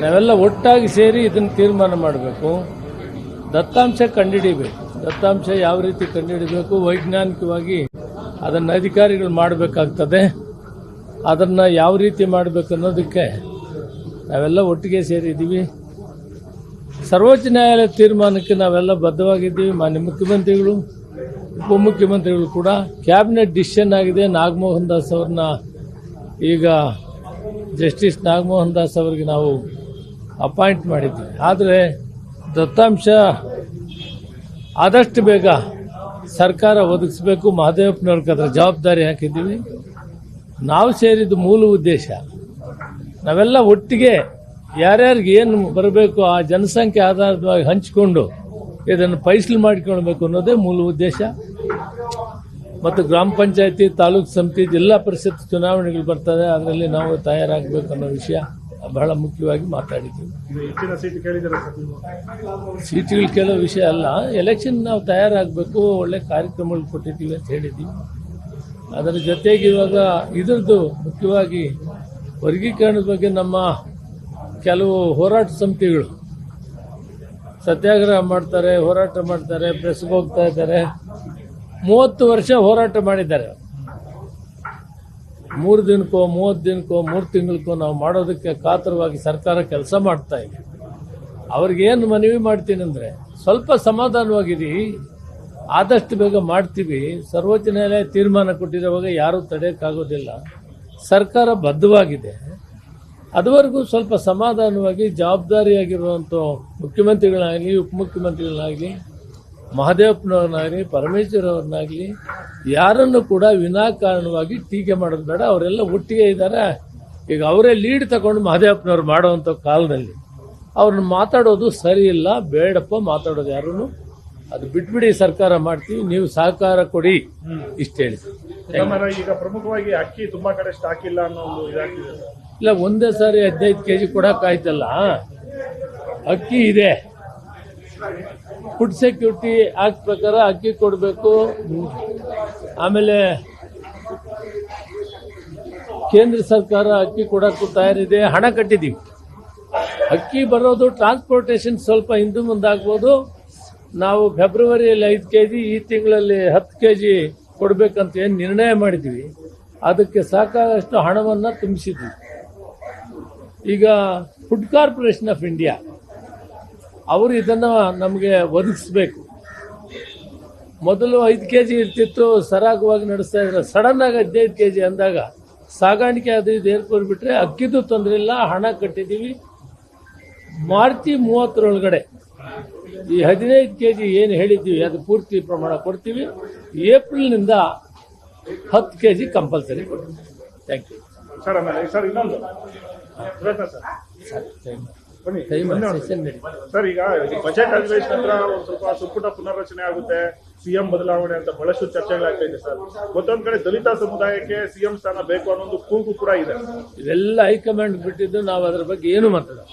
ನಾವೆಲ್ಲ ಒಟ್ಟಾಗಿ ಸೇರಿ ಇದನ್ನು ತೀರ್ಮಾನ ಮಾಡಬೇಕು. ದತ್ತಾಂಶ ಕಂಡುಹಿಡಿಬೇಕು. ದತ್ತಾಂಶ ಯಾವ ರೀತಿ ಕಂಡುಹಿಡಬೇಕು, ವೈಜ್ಞಾನಿಕವಾಗಿ ಅದನ್ನು ಅಧಿಕಾರಿಗಳು ಮಾಡಬೇಕಾಗ್ತದೆ. ಅದನ್ನು ಯಾವ ರೀತಿ ಮಾಡಬೇಕು ಅನ್ನೋದಕ್ಕೆ ನಾವೆಲ್ಲ ಒಟ್ಟಿಗೆ ಸೇರಿದ್ದೀವಿ. ಸರ್ವೋಚ್ಚ ನ್ಯಾಯಾಲಯ ತೀರ್ಮಾನಕ್ಕೆ ನಾವೆಲ್ಲ ಬದ್ಧವಾಗಿದ್ದೀವಿ. ಮಾನ್ಯ ಮುಖ್ಯಮಂತ್ರಿಗಳು, ಉಪಮುಖ್ಯಮಂತ್ರಿಗಳು ಕೂಡ ಕ್ಯಾಬಿನೆಟ್ ಡಿಸಿಷನ್ ಆಗಿದೆ. ನಾಗಮೋಹನ್ ದಾಸ್ ಅವ್ರನ್ನ ಈಗ ಜಸ್ಟಿಸ್ ನಾಗಮೋಹನ್ ದಾಸ್ ಅವರಿಗೆ ನಾವು ಅಪಾಯಿಂಟ್ ಮಾಡಿದ್ದೀವಿ. ಆದರೆ ದತ್ತಾಂಶ ಆದಷ್ಟು ಬೇಗ ಸರ್ಕಾರ ಒದಗಿಸಬೇಕು. ಮಹದೇವಪ್ಪನವ್ರಿಗೆ ಅದರ ಜವಾಬ್ದಾರಿ ಹಾಕಿದ್ದೀವಿ. ನಾವು ಸೇರಿದ ಮೂಲ ಉದ್ದೇಶ ನಾವೆಲ್ಲ ಒಟ್ಟಿಗೆ ಯಾರ್ಯಾರಿಗೆ ಏನು ಬರಬೇಕು ಆ ಜನಸಂಖ್ಯೆ ಆಧಾರವಾಗಿ ಹಂಚಿಕೊಂಡು ಇದನ್ನು ಫೈಸಲು ಮಾಡಿಕೊಳ್ಬೇಕು ಅನ್ನೋದೇ ಮೂಲ ಉದ್ದೇಶ. ಮತ್ತು ಗ್ರಾಮ ಪಂಚಾಯತಿ, ತಾಲೂಕು ಸಮಿತಿ, ಜಿಲ್ಲಾ ಪರಿಷತ್ ಚುನಾವಣೆಗಳು ಬರ್ತದೆ, ಅದರಲ್ಲಿ ನಾವು ತಯಾರಾಗಬೇಕು ಅನ್ನೋ ವಿಷಯ ಬಹಳ ಮುಖ್ಯವಾಗಿ ಮಾತಾಡಿದ್ದೀವಿ. ಸೀಟುಗಳು ಕೇಳೋ ವಿಷಯ ಅಲ್ಲ, ಎಲೆಕ್ಷನ್ ನಾವು ತಯಾರಾಗಬೇಕು, ಒಳ್ಳೆ ಕಾರ್ಯಕ್ರಮಗಳು ಕೊಟ್ಟಿದ್ದೀವಿ ಅಂತ ಹೇಳಿದ್ದೀವಿ. ಅದರ ಜೊತೆಗೆ ಇವಾಗ ಇದರದ್ದು ಮುಖ್ಯವಾಗಿ ವರ್ಗೀಕರಣದ ಬಗ್ಗೆ ನಮ್ಮ ಕೆಲವು ಹೋರಾಟ ಸಮಿತಿಗಳು ಸತ್ಯಾಗ್ರಹ ಮಾಡ್ತಾರೆ, ಹೋರಾಟ ಮಾಡ್ತಾರೆ, ಪ್ರೆಸ್ಗೆ ಹೋಗ್ತಾ ಇದ್ದಾರೆ. 30 ವರ್ಷ ಹೋರಾಟ ಮಾಡಿದ್ದಾರೆ. 3 ದಿನಕ್ಕೋ 30 ದಿನಕ್ಕೋ 3 ತಿಂಗಳಕ್ಕೋ ನಾವು ಮಾಡೋದಕ್ಕೆ ಕಾತರವಾಗಿ ಸರ್ಕಾರ ಕೆಲಸ ಮಾಡ್ತಾ ಇದೆ. ಅವ್ರಿಗೇನು ಮನವಿ ಮಾಡ್ತೀನಿ ಅಂದರೆ, ಸ್ವಲ್ಪ ಸಮಾಧಾನವಾಗಿರಿ, ಆದಷ್ಟು ಬೇಗ ಮಾಡ್ತೀವಿ. ಸರ್ವೋಚ್ಚ ನ್ಯಾಯಾಲಯ ತೀರ್ಮಾನ ಕೊಟ್ಟಿರುವಾಗ ಯಾರೂ ತಡೆಯೋಕ್ಕಾಗೋದಿಲ್ಲ. ಸರ್ಕಾರ ಬದ್ಧವಾಗಿದೆ. ಅದುವರೆಗೂ ಸ್ವಲ್ಪ ಸಮಾಧಾನವಾಗಿ ಜವಾಬ್ದಾರಿಯಾಗಿರುವಂಥ ಮುಖ್ಯಮಂತ್ರಿಗಳಾಗಲಿ, ಉಪಮುಖ್ಯಮಂತ್ರಿಗಳಾಗಲಿ, ಮಹದೇವಪ್ಪನವ್ರನ್ನಾಗಲಿ, ಪರಮೇಶ್ವರ್ ಅವ್ರನ್ನಾಗಲಿ ಯಾರನ್ನು ಕೂಡ ವಿನಾಕಾರಣವಾಗಿ ಟೀಕೆ ಮಾಡೋದು ಬೇಡ. ಅವರೆಲ್ಲ ಒಟ್ಟಿಗೆ ಇದ್ದಾರೆ. ಈಗ ಅವರೇ ಲೀಡ್ ತಗೊಂಡು ಮಹದೇವಪ್ಪನವ್ರು ಮಾಡೋವಂಥ ಕಾಲದಲ್ಲಿ ಅವ್ರನ್ನ ಮಾತಾಡೋದು ಸರಿ ಇಲ್ಲ. ಬೇಡಪ್ಪ ಮಾತಾಡೋದು ಯಾರೂ, ಅದು ಬಿಟ್ಬಿಡಿ, ಸರ್ಕಾರ ಮಾಡ್ತೀವಿ, ನೀವು ಸಹಕಾರ ಕೊಡಿ, ಇಷ್ಟು ಹೇಳಿ. ಈಗ ಪ್ರಮುಖವಾಗಿ ಅಕ್ಕಿ ತುಂಬಾ ಕಡೆ ಸ್ಟಾಕ್ ಇಲ್ಲ ಅನ್ನೋ ಒಂದು ಇದಾಗ್ತಿದೆ. ಇಲ್ಲ, ಒಂದೇ ಸಾರಿ 15 kg ಕೊಡೋಕ್ಕಾಯ್ತಲ್ಲ. ಅಕ್ಕಿ ಇದೆ. ಫುಡ್ ಸೆಕ್ಯೂರಿಟಿ ಆಕ್ಟ್ ಪ್ರಕಾರ ಅಕ್ಕಿ ಕೊಡಬೇಕು. ಆಮೇಲೆ ಕೇಂದ್ರ ಸರ್ಕಾರ ಅಕ್ಕಿ ಕೊಡೋಕ್ಕೂ ತಯಾರಿದೆ. ಹಣ ಕಟ್ಟಿದ್ದೀವಿ. ಅಕ್ಕಿ ಬರೋದು ಟ್ರಾನ್ಸ್ಪೋರ್ಟೇಷನ್ ಸ್ವಲ್ಪ ಹಿಂದೆ ಮುಂದಾಗ್ಬೋದು. ನಾವು ಫೆಬ್ರವರಿಯಲ್ಲಿ 5 kg, ಈ ತಿಂಗಳಲ್ಲಿ 10 kg ಕೊಡಬೇಕಂತ ಏನು ನಿರ್ಣಯ ಮಾಡಿದ್ವಿ. ಅದಕ್ಕೆ ಸಾಕಾಗಷ್ಟು ಹಣವನ್ನು ತುಂಬಿಸಿದ್ವಿ. ಈಗ ಫುಡ್ ಕಾರ್ಪೊರೇಷನ್ ಆಫ್ ಇಂಡಿಯಾ ಅವರು ಇದನ್ನು ನಮಗೆ ಒದಗಿಸ್ಬೇಕು. ಮೊದಲು 5 kg ಇರ್ತಿತ್ತು, ಸರಾಗವಾಗಿ ನಡೆಸ್ತಾ ಇದ್ರು. ಸಡನ್ನಾಗಿ 15 kg ಅಂದಾಗ ಸಾಗಾಣಿಕೆ ಅದು ಇದು ಏರ್ಕೊಂಡ್ಬಿಟ್ರೆ ಅಕ್ಕಿದು ತೊಂದರೆ ಇಲ್ಲ. ಹಣ ಕಟ್ಟಿದ್ದೀವಿ. ಮಾರ್ಚ್ 30 ಈ 15 kg ಏನು ಹೇಳಿದ್ದೀವಿ ಅದು ಪೂರ್ತಿ ಪ್ರಮಾಣ ಕೊಡ್ತೀವಿ. ಏಪ್ರಿಲ್ನಿಂದ 10 kg ಕಂಪಲ್ಸರಿ ಕೊಡ್ತೀವಿ. Thank you sir. ಆಮೇಲೆ ಸರ್ ಇನ್ನೊಂದು ಸರ್, ಈಗ ಬಜೆಟ್ ಅಧಿವೇಶನ ಹತ್ರ ಒಂದು ಸ್ವಲ್ಪ ಸಂಪುಟ ಪುನರ್ರಚನೆ ಆಗುತ್ತೆ, ಸಿಎಂ ಬದಲಾವಣೆ ಅಂತ ಬಹಳಷ್ಟು ಚರ್ಚೆಗಳಾಗ್ತಾ ಇದೆ ಸರ್. ಮತ್ತೊಂದ್ ಕಡೆ ದಲಿತ ಸಮುದಾಯಕ್ಕೆ ಸಿಎಂ ಸ್ಥಾನ ಬೇಕು ಅನ್ನೋ ಒಂದು ಕೂಗು ಕೂಡ ಇದೆ. ಇವೆಲ್ಲ ಹೈಕಮಾಂಡ್ ಬಿಟ್ಟಿದ್ದು, ನಾವು ಅದರ ಬಗ್ಗೆ ಏನು ಮಾತಾಡೋದು.